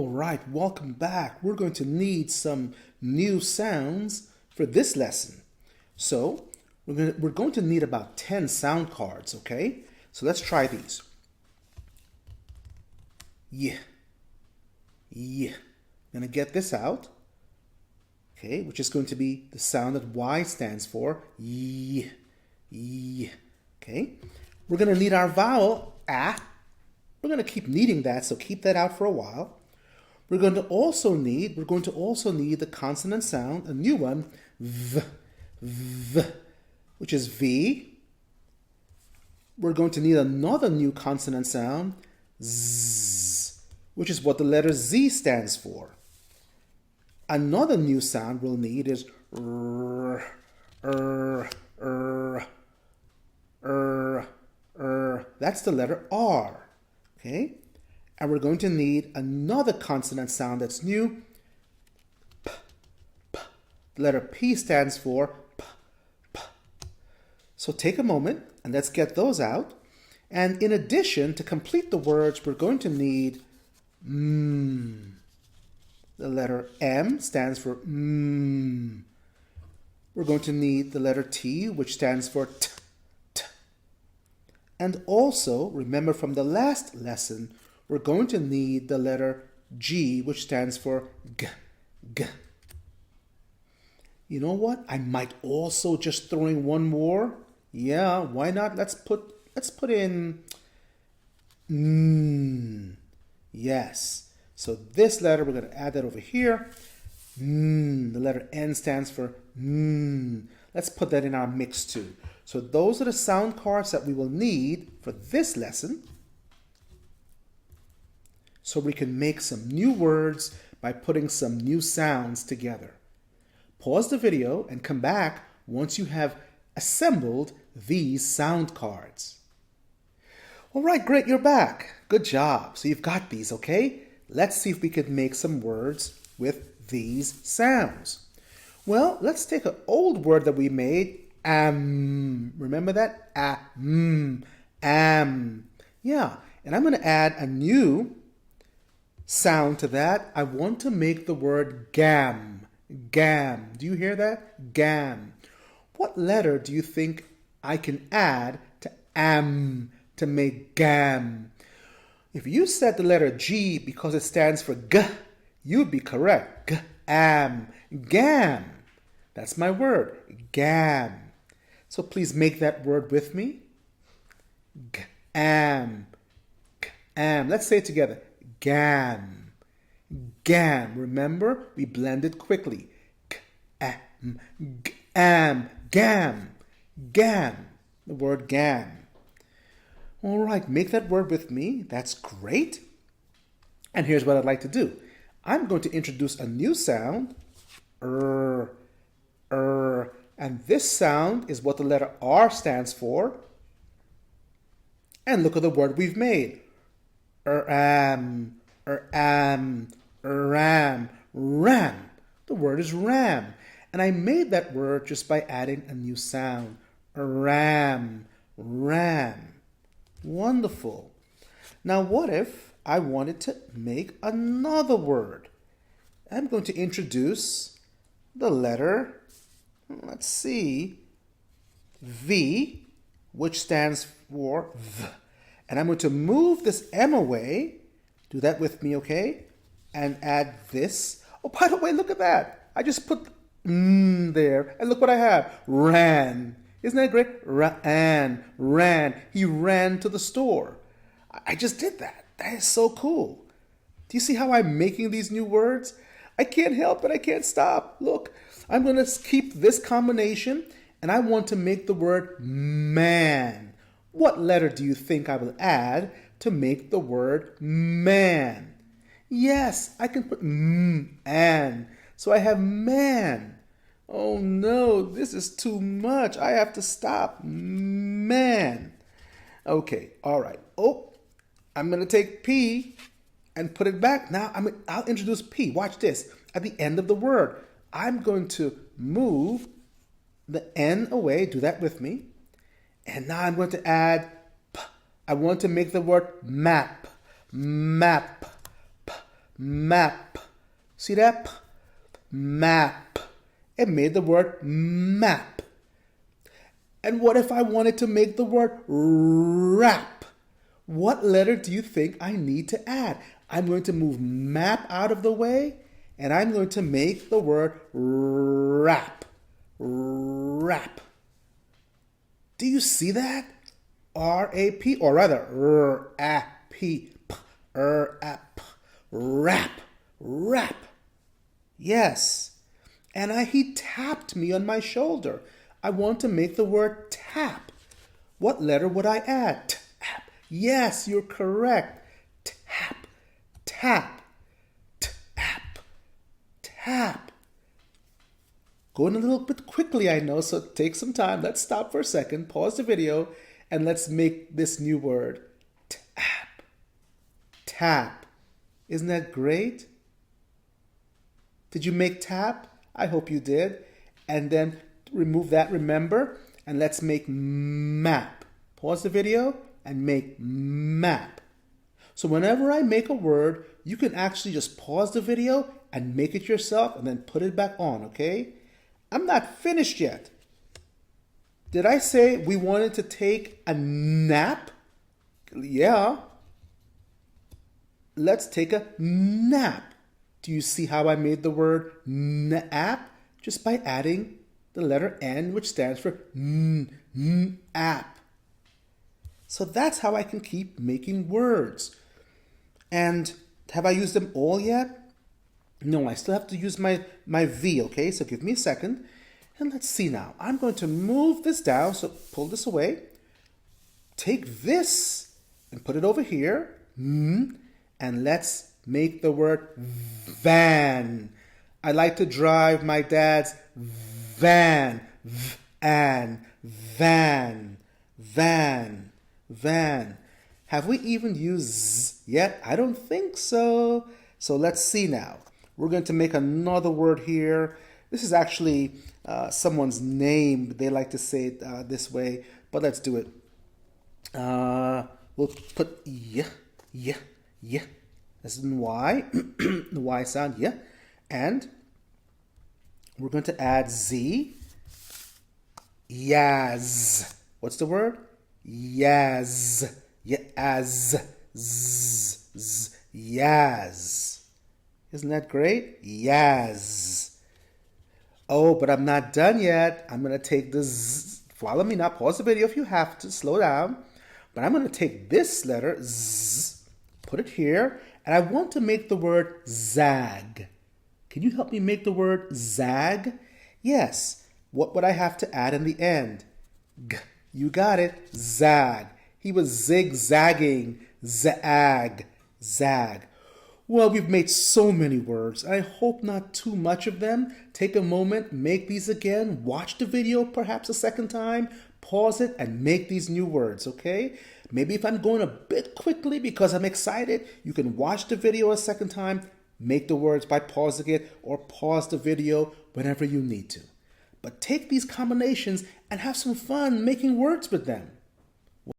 All right, welcome back. We're going to need some new sounds for this lesson. So we're going to need about 10 sound cards, okay? So let's try these. Yeah. I'm going to get this out, okay, which is going to be the sound that Y stands for. Yeah. Okay. We're going to need our vowel, ah. We're going to keep needing that, so keep that out for a while. We're going to also need the consonant sound, a new one, v, which is V. We're going to need another new consonant sound, z, which is what the letter Z stands for. Another new sound we'll need is that's the letter R, okay? And we're going to need another consonant sound that's new, p, p. The letter P stands for p, p. So take a moment and let's get those out. And in addition, to complete the words, we're going to need The letter M stands for m. We're going to need the letter T, which stands for t, t. And also, remember from the last lesson, we're going to need the letter G, which stands for g, g. You know what? I might also just throw in one more. Yeah, why not? Let's put in n. Yes. So this letter, we're going to add that over here. The letter N stands for n. Let's put that in our mix too. So those are the sound cards that we will need for this lesson, so we can make some new words by putting some new sounds together. Pause the video and come back once you have assembled these sound cards. All right, great, you're back. Good job. So you've got these, okay? Let's see if we could make some words with these sounds. Well, let's take an old word that we made, Remember that? Am. Yeah, and I'm going to add a new sound to that. I want to make the word gam. Gam. Do you hear that? Gam. What letter do you think I can add to am to make gam? If you said the letter G because it stands for g, you'd be correct. G-am. Gam. That's my word. Gam. So please make that word with me. G-am. G-am. Let's say it together. Gam. Gam. Remember, we blended quickly. G-am. G-am. Gam. Gam. The word gam. All right, make that word with me. That's great. And here's what I'd like to do. I'm going to introduce a new sound. And this sound is what the letter R stands for. And look at the word we've made. Ram. Ram. The word is ram. And I made that word just by adding a new sound. Ram. Wonderful. Now what if I wanted to make another word? I'm going to introduce the letter, let's see, V, which stands for V. And I'm going to move this M away. Do that with me, okay? And add this. Oh, by the way, look at that. I just put there. And look what I have. Ran. Isn't that great? Ran. He ran to the store. I just did that. That is so cool. Do you see how I'm making these new words? I can't help it. I can't stop. Look, I'm going to keep this combination, and I want to make the word man. What letter do you think I will add to make the word man? Yes, I can put and. So I have man. Oh no, this is too much. I have to stop. Man. Okay, all right. Oh, I'm going to take P and put it back. Now I'll introduce P. Watch this. At the end of the word, I'm going to move the N away. Do that with me. And now I'm going to add P. I want to make the word map. Map. P. map. See that? Map. It made the word map. And what if I wanted to make the word wrap? What letter do you think I need to add? I'm going to move map out of the way, and I'm going to make the word wrap. Wrap. Do you see that? R-A-P, or rather, R-A-P, R-A-P, wrap, wrap. Yes. And he tapped me on my shoulder. I want to make the word tap. What letter would I add? Tap. Yes, you're correct. Tap, tap, tap, tap. Going a little bit quickly, I know, so take some time. Let's stop for a second, pause the video, and let's make this new word. Tap, tap. Isn't that great? Did you make tap? I hope you did. And then remove that, remember, and let's make map. Pause the video and make map. So whenever I make a word, you can actually just pause the video and make it yourself and then put it back on, okay? I'm not finished yet. Did I say we wanted to take a nap? Yeah. Let's take a nap. Do you see how I made the word nap? Just by adding the letter N, which stands for app. So that's how I can keep making words. And have I used them all yet? No, I still have to use my V, okay? So give me a second. And let's see now. I'm going to move this down, so pull this away. Take this and put it over here. And let's make the word van. I like to drive my dad's van. Van. Van. Van. Van. Have we even used z yet? I don't think so. So let's see now. We're going to make another word here. This is actually someone's name. They like to say it this way, but let's do it. We'll put y. This is an Y. The Y sound, yeah. And we're going to add Z. Yaz. What's the word? Yaz. Yaz. Z. Yaz. Isn't that great? Yaz. Oh, but I'm not done yet. I'm going to take the Z. Follow me now. Pause the video if you have to. Slow down. But I'm going to take this letter, Z, put it here, and I want to make the word zag. Can you help me make the word zag? Yes. What would I have to add in the end? G. You got it. Zag. He was zigzagging. Zag. Zag. Well, we've made so many words. I hope not too much of them. Take a moment, make these again, watch the video perhaps a second time, pause it, and make these new words, okay? Maybe if I'm going a bit quickly because I'm excited, you can watch the video a second time, make the words by pausing it, or pause the video whenever you need to. But take these combinations and have some fun making words with them.